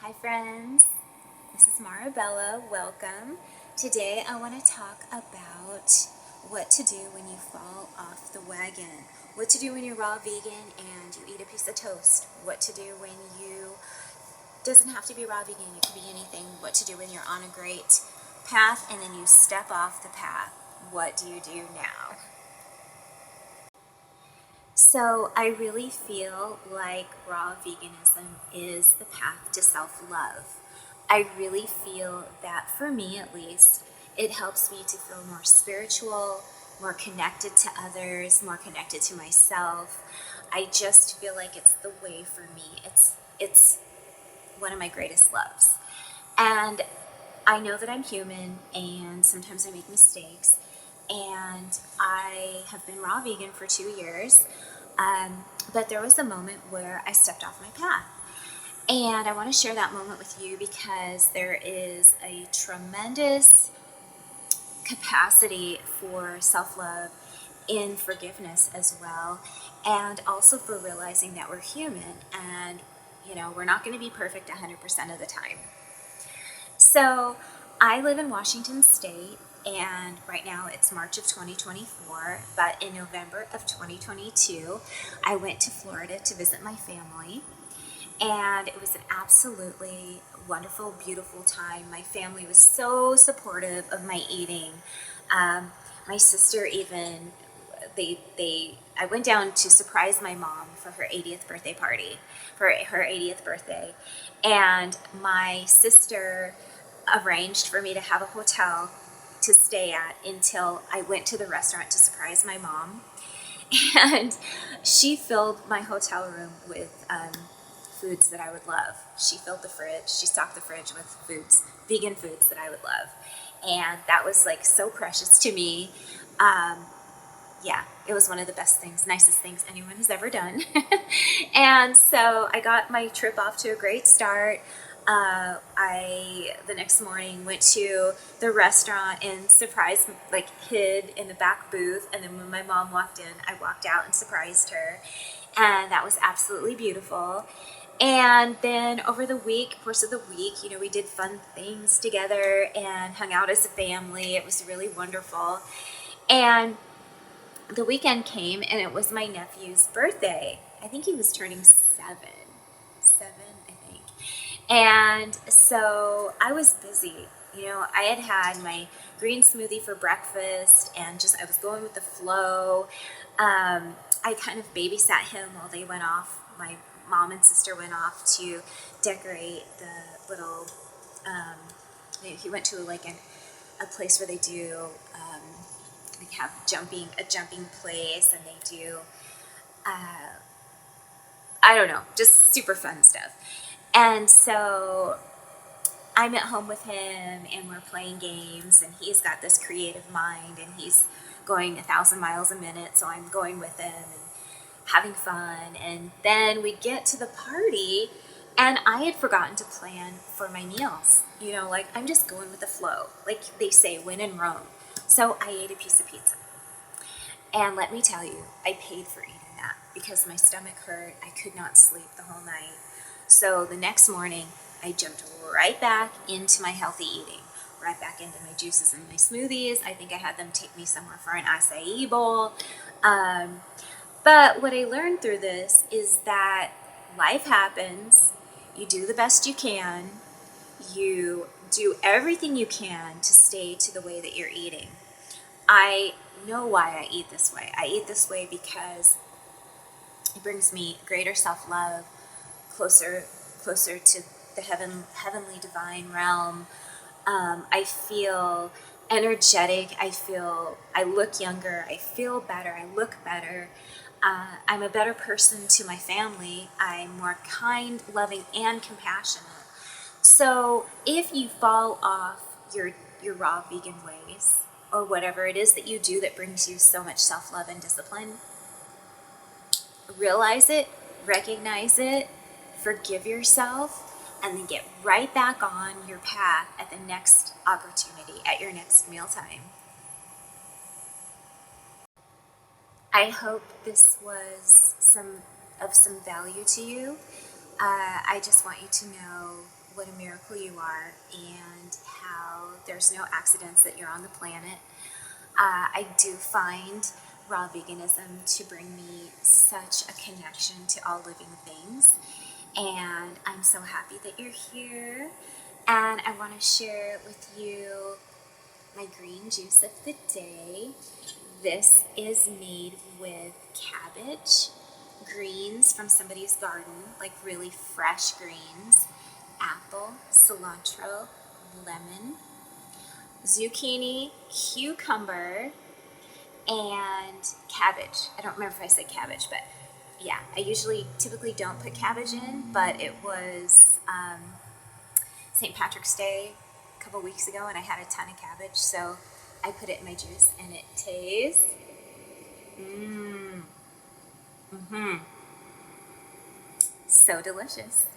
Hi friends, this is Marabella. Welcome. Today I want to talk about what to do when you fall off the wagon. What to do when you're raw vegan and you eat a piece of toast. What to do when you, doesn't have to be raw vegan, it could be anything. What to do when you're on a great path and then you step off the path. What do you do now? So I really feel like raw veganism is the path to self-love. I really feel that for me at least, it helps me to feel more spiritual, more connected to others, more connected to myself. I just feel like it's the way for me. It's one of my greatest loves. And I know that I'm human and sometimes I make mistakes. And I have been raw vegan for 2 years. But there was a moment where I stepped off my path. And I want to share that moment with you because there is a tremendous capacity for self love in forgiveness as well. And also for realizing that we're human and, we're not going to be perfect 100% of the time. So I live in Washington State, and right now it's March of 2024, but in November of 2022, I went to Florida to visit my family, and it was an absolutely wonderful, beautiful time. My family was so supportive of my eating. My sister even, I went down to surprise my mom for her 80th birthday party, for her 80th birthday, and my sister arranged for me to have a hotel to stay at until I went to the restaurant to surprise my mom. And she filled my hotel room with foods that I would love. She filled the fridge, she stocked the fridge with foods, vegan foods that I would love. And that was like so precious to me. Yeah, it was one of the best things, nicest things anyone has ever done. And so I got my trip off to a great start. The next morning went to the restaurant and surprised, like hid in the back booth. And then when my mom walked in, I walked out and surprised her. And that was absolutely beautiful. And then over the course of the week, we did fun things together and hung out as a family. It was really wonderful. And the weekend came and it was my nephew's birthday. I think he was turning seven, I think. And so I was busy. I had my green smoothie for breakfast and I was going with the flow. I kind of babysat him while they went off. My mom and sister went off to decorate the little, he went to a place where they do, have a jumping place, and they do, I don't know, just super fun stuff. And so I'm at home with him and we're playing games, and he's got this creative mind and he's going 1,000 miles a minute. So I'm going with him and having fun. And then we get to the party and I had forgotten to plan for my meals. I'm just going with the flow. Like they say, when in Rome. So I ate a piece of pizza. And let me tell you, I paid for eating that because my stomach hurt. I could not sleep the whole night. So the next morning, I jumped right back into my healthy eating, right back into my juices and my smoothies. I think I had them take me somewhere for an acai bowl. But what I learned through this is that life happens. You do the best you can. You do everything you can to stay to the way that you're eating. I know why I eat this way. I eat this way because it brings me greater self-love, closer to the heavenly divine realm. I feel energetic. I look younger. I feel better. I look better. I'm a better person to my family. I'm more kind, loving, and compassionate. So if you fall off your raw vegan ways, or whatever it is that you do that brings you so much self-love and discipline, realize it, recognize it, forgive yourself, and then get right back on your path at the next opportunity, at your next mealtime. I hope this was some value to you. I just want you to know what a miracle you are and how there's no accidents that you're on the planet. I do find raw veganism to bring me such a connection to all living things. And I'm so happy that you're here. And I want to share with you my green juice of the day. This is made with cabbage, greens from somebody's garden, like really fresh greens, apple, cilantro, lemon, zucchini, cucumber, and cabbage. I don't remember if I said cabbage, but yeah, I typically don't put cabbage in, but it was St. Patrick's Day a couple weeks ago and I had a ton of cabbage, so I put it in my juice and it tastes so delicious.